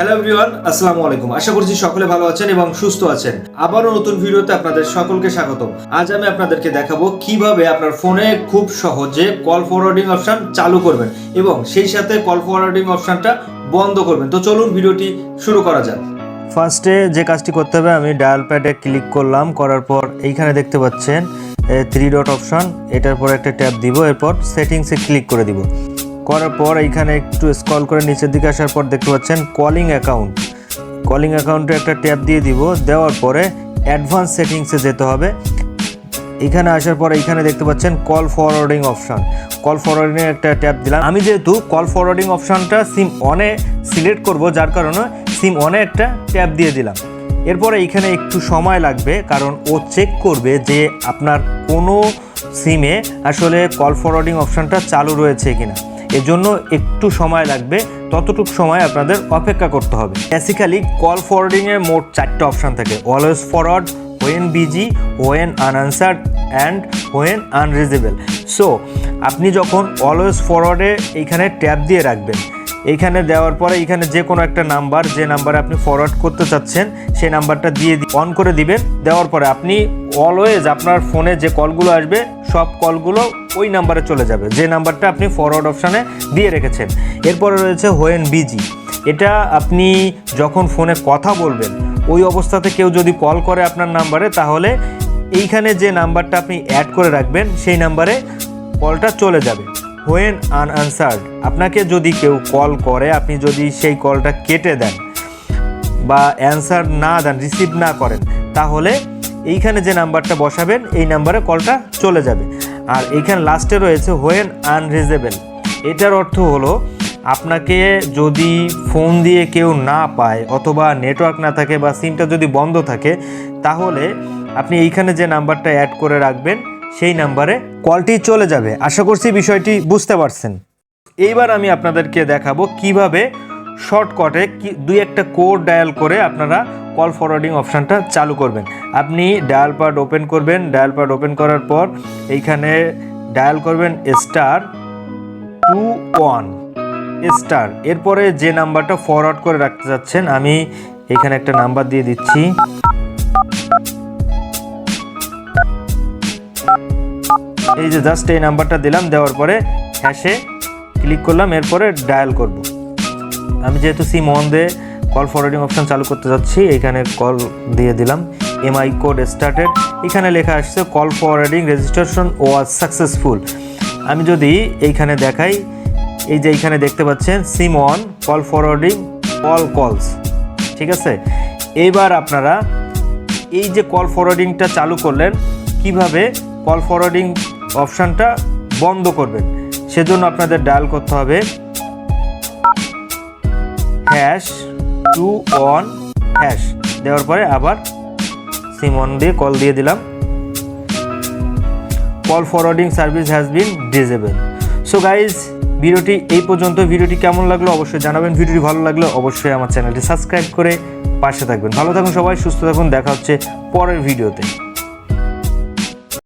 Hello everyone, আসসালামু আলাইকুম। আশা করছি সকলে ভালো আছেন এবং সুস্থ আছেন। আবারও নতুন ভিডিওতে আপনাদের সকলকে স্বাগতম। আজ আমি আপনাদেরকে দেখাবো কিভাবে আপনার ফোনে খুব সহজে কল ফরওয়ার্ডিং অপশন চালু করবেন এবং সেই সাথে কল ফরওয়ার্ডিং অপশনটা বন্ধ করবেন। তো চলুন ভিডিওটি শুরু করা যাক। ফার্স্টে যে কাজটি করতে হবে, আমি ডায়াল প্যাডে ক্লিক করলাম, করার পর এইখানে দেখতে পাচ্ছেন 3 ডট অপশন, এটার পর একটা ট্যাপ দিব, এরপর সেটিংসে ক্লিক করে দিব। করার পর এইখানে একটু স্ক্রল করে নিচের দিকে আসার পর দেখতে পাচ্ছেন কলিং অ্যাকাউন্টে একটা ট্যাপ দিয়ে দিব। দেওয়ার পরে অ্যাডভান্স সেটিংসে যেতে হবে। এখানে আসার পর এইখানে দেখতে পাচ্ছেন call forwarding option, call forwarding একটা ট্যাপ দিলাম। আমি যেহেতু কল ফরওয়ার্ডিং অপশনটা সিম অনে সিলেক্ট করব, যার কারণে সিম অনে একটা ট্যাপ দিয়ে দিলাম। এরপরে এইখানে একটু সময় লাগবে, কারণ ও চেক করবে যে আপনার কোনো সিমে আসলে কল ফরওয়ার্ডিং অপশনটা চালু রয়েছে কিনা। এজন্য একটু সময় লাগবে, ততটুকু সময় আপনাদের অপেক্ষা করতে হবে। বেসিক্যালি কল ফরওয়ার্ডিংয়ে মোট 4টা অপশান থাকে: always forward, when busy, when unanswered and when unreachable. So আপনি যখন অলওয়েজ ফরওয়ার্ডে এইখানে ট্যাপ দিয়ে রাখবেন, এইখানে দেওয়ার পরে এইখানে যে কোনো একটা নাম্বার, যে নাম্বারে আপনি ফরওয়ার্ড করতে চাচ্ছেন সেই নাম্বারটা দিয়ে অন করে দিবেন। দেওয়ার পরে আপনি অলওয়েজ আপনার ফোনে যে কলগুলো আসবে সব কলগুলো ওই নাম্বারে চলে যাবে, যে নাম্বারটা আপনি ফরওয়ার্ড অপশানে দিয়ে রেখেছেন। এরপরে রয়েছে হোয়েন বিজি, এটা আপনি যখন ফোনে কথা বলবেন ওই অবস্থাতে কেউ যদি কল করে আপনার নাম্বারে, তাহলে এইখানে যে নাম্বারটা আপনি অ্যাড করে রাখবেন সেই নাম্বারে কলটা চলে যাবে। হোয়েন আনআনসার্ড, আপনাকে যদি কেউ কল করে, আপনি যদি সেই কলটা কেটে দেন বা অ্যান্সার না দেন, রিসিভ না করেন, তাহলে এইখানে যে নাম্বারটা বসাবেন এই নাম্বারে কলটা চলে যাবে। আর এইখানে লাস্টে রয়েছে হোয়েন আনরিজেবল, এটার অর্থ হলো আপনাকে যদি ফোন দিয়ে কেউ না পায় অথবা নেটওয়ার্ক না থাকে বা সিমটা যদি বন্ধ থাকে, তাহলে আপনি এইখানে যে নাম্বারটা অ্যাড করে রাখবেন সেই নাম্বারে কলটি চলে যাবে। আশা করছি বিষয়টি বুঝতে পারছেন। এইবার আমি আপনাদেরকে দেখাবো কিভাবে শর্টকাটে 2-1টা কোড ডায়াল করে আপনারা কল ফরওয়ার্ডিং অপশানটা চালু করবেন। আপনি ডায়াল প্যাড ওপেন করবেন, ডায়াল প্যাড ওপেন করার পর এইখানে ডায়াল করবেন *21*, এরপরে যে নাম্বারটা ফরওয়ার্ড করে রাখতে যাচ্ছেন, আমি এখানে একটা নাম্বার দিয়ে দিচ্ছি। এই যে জাস্ট এই নাম্বারটা দিলাম, দেওয়ার পরে হ্যাশে ক্লিক করলাম, এরপরে ডায়াল করব। আমি যেহেতু সিম অন দিয়ে কল ফরওয়ার্ডিং অপশান চালু করতে যাচ্ছি, এইখানে কল দিয়ে দিলাম। এমআই কোড স্টার্টেড, এখানে লেখা আসছে call forwarding registration was successful. আমি যদি এইখানে দেখাই, এই যে এইখানে দেখতে পাচ্ছেন সিম অন কল ফরওয়ার্ডিং অল কলস, ঠিক আছে। এইবার আপনারা এই যে কল ফরওয়ার্ডিংটা চালু করলেন, কিভাবে কল ফরওয়ার্ডিং অপশানটা বন্ধ করবেন, সেজন্য আপনাদের ডায়াল করতে হবে #21#, দেওয়ার পরে আবার সিম অন দিয়ে কল দিয়ে দিলাম। Call forwarding service has been disable. So guys, ভিডিওটি এই পর্যন্ত। ভিডিওটি কেমন লাগলো অবশ্যই জানাবেন। ভিডিওটি ভালো লাগলে অবশ্যই আমার চ্যানেলটি সাবস্ক্রাইব করে পাশে থাকবেন। ভালো থাকুন সবাই, সুস্থ থাকুন, দেখা হচ্ছে পরের ভিডিওতে।